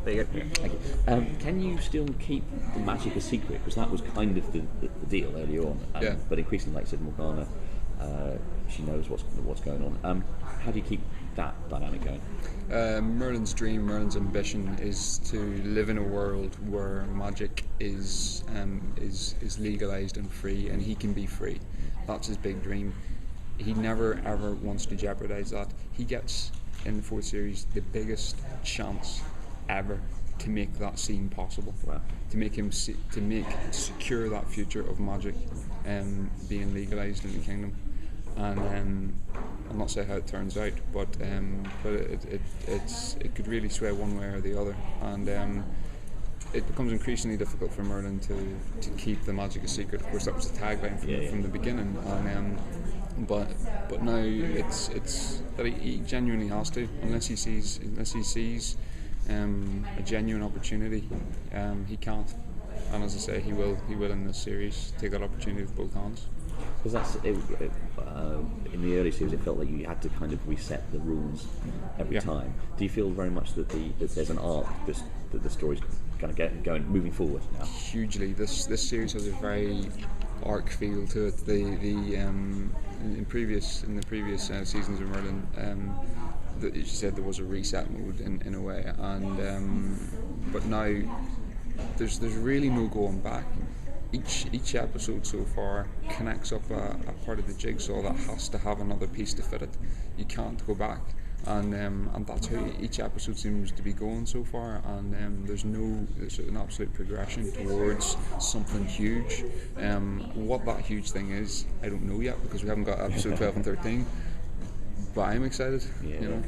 There you go. Thank you. Can you still keep the magic a secret? Because that was kind of the deal earlier on. But increasingly, like you said, Morgana, she knows what's going on. How do you keep that dynamic going? Merlin's dream, Merlin's ambition is to live in a world where magic is legalised and free, and he can be free. That's his big dream. He never ever wants to jeopardise that. He gets in the fourth series the biggest chance ever to make that scene possible. Wow. To secure that future of magic being legalised in the kingdom. And I'll not say how it turns out, but it could really sway one way or the other, and it becomes increasingly difficult for Merlin to keep the magic a secret. Of course, that was the tagline from the beginning, and but now it's that he genuinely has to, unless he sees a genuine opportunity, he can't. And as I say, he will in this series take that opportunity with both hands. Because that's in the early series, it felt like you had to kind of reset the rules every time. Do you feel very much that there's an arc that the story's kind of going moving forward now? Hugely. This series has a very arc feel to it. In the previous seasons of Merlin, you said there was a reset mode in a way, and but now there's really no going back. Each episode so far connects up a part of the jigsaw that has to have another piece to fit it. You can't go back, and that's how each episode seems to be going so far. And there's an absolute progression towards something huge. What that huge thing is, I don't know yet because we haven't got episode 12 and 13. But I'm excited. Yeah. You know.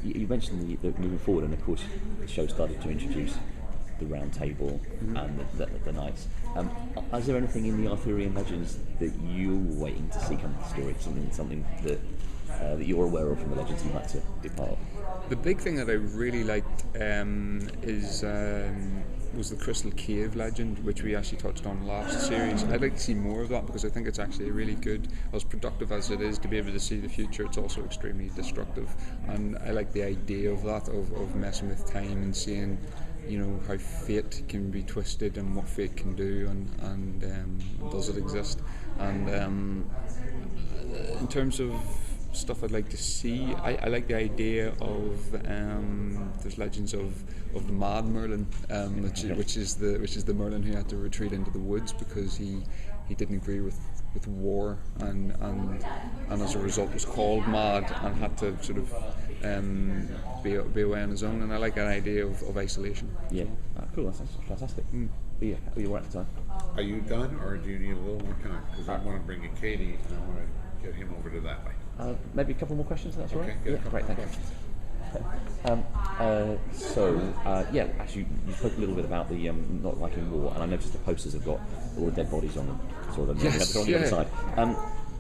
You mentioned the moving forward, and of course the show started to introduce the round table and the knights. Is there anything in the Arthurian legends that you're waiting to see come to the story? Something that you're aware of from the legends you'd like to be part of? The big thing that I really liked was the Crystal Cave legend, which we actually touched on last series. I'd like to see more of that because I think it's actually really good. As productive as it is to be able to see the future, it's also extremely destructive. And I like the idea of that, of messing with time and seeing, you know, how fate can be twisted and what fate can do, and does it exist. And in terms of stuff I'd like to see, I like the idea of there's legends of the Mad Merlin, which is the Merlin who had to retreat into the woods because he didn't agree with war, and as a result was called mad and had to sort of be away on his own. And I like that idea of isolation. Yeah, cool. That's fantastic. But yeah, you're at the time. Are you done, or do you need a little more time? Because I want to bring in Katie and I want to get him over to that way. Maybe a couple more questions, if that's all right? Yeah, great, thank you. Actually, you spoke a little bit about the not liking war, and I noticed the posters have got all the dead bodies on them. Saw them on the other side.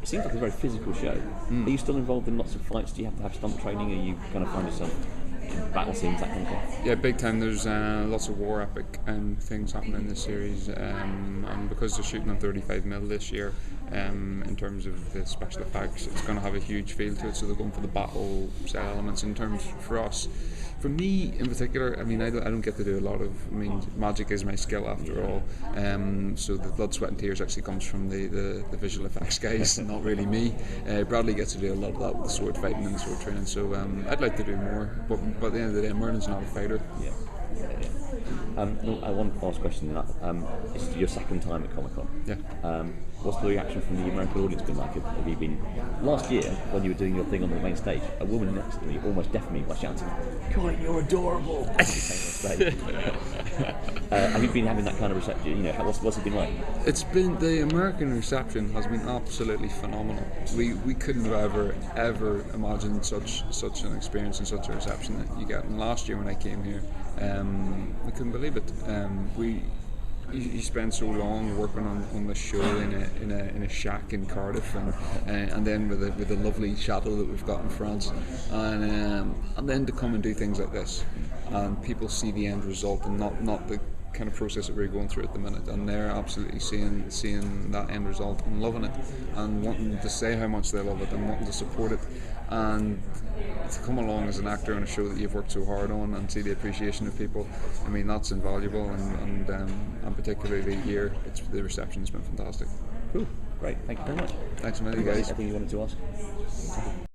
It seems like a very physical show. Are you still involved in lots of fights? Do you have to have stunt training? Are you kind of find yourself in battle scenes, that kind of thing? Yeah, big time. There's lots of war epic things happening in this series, and because they're shooting on 35mm this year, in terms of the special effects, it's going to have a huge feel to it. So they're going for the battle style elements. In terms for us, for me in particular, I mean, I don't get to do a lot of. I mean, magic is my skill after all. So the blood, sweat, and tears actually comes from the visual effects guys, not really me. Bradley gets to do a lot of that with the sword fighting and the sword training. So I'd like to do more, but at the end of the day, Merlin's not a fighter. Yeah. One last question. It's your second time at Comic-Con. Yeah. What's the reaction from the American audience been like? Have you been... Last year, when you were doing your thing on the main stage, a woman next to me almost deafened me by shouting, "Colin, you're adorable!" Have you been having that kind of reception? You know, what's it been like? It's been, the American reception has been absolutely phenomenal. We couldn't have ever imagined such an experience and such a reception that you get. And last year when I came here, we couldn't believe it. You spend so long working on the show in a shack in Cardiff, and then with a lovely chateau that we've got in France, and then to come and do things like this, and people see the end result and not the kind of process that we're going through at the minute, and they're absolutely seeing that end result and loving it, and wanting to say how much they love it and wanting to support it. and to come along as an actor on a show that you've worked so hard on and see the appreciation of people, I mean, that's invaluable, and particularly here, the reception has been fantastic. Cool, great, thank you very much. Thanks a million, guys. Anything you wanted to ask?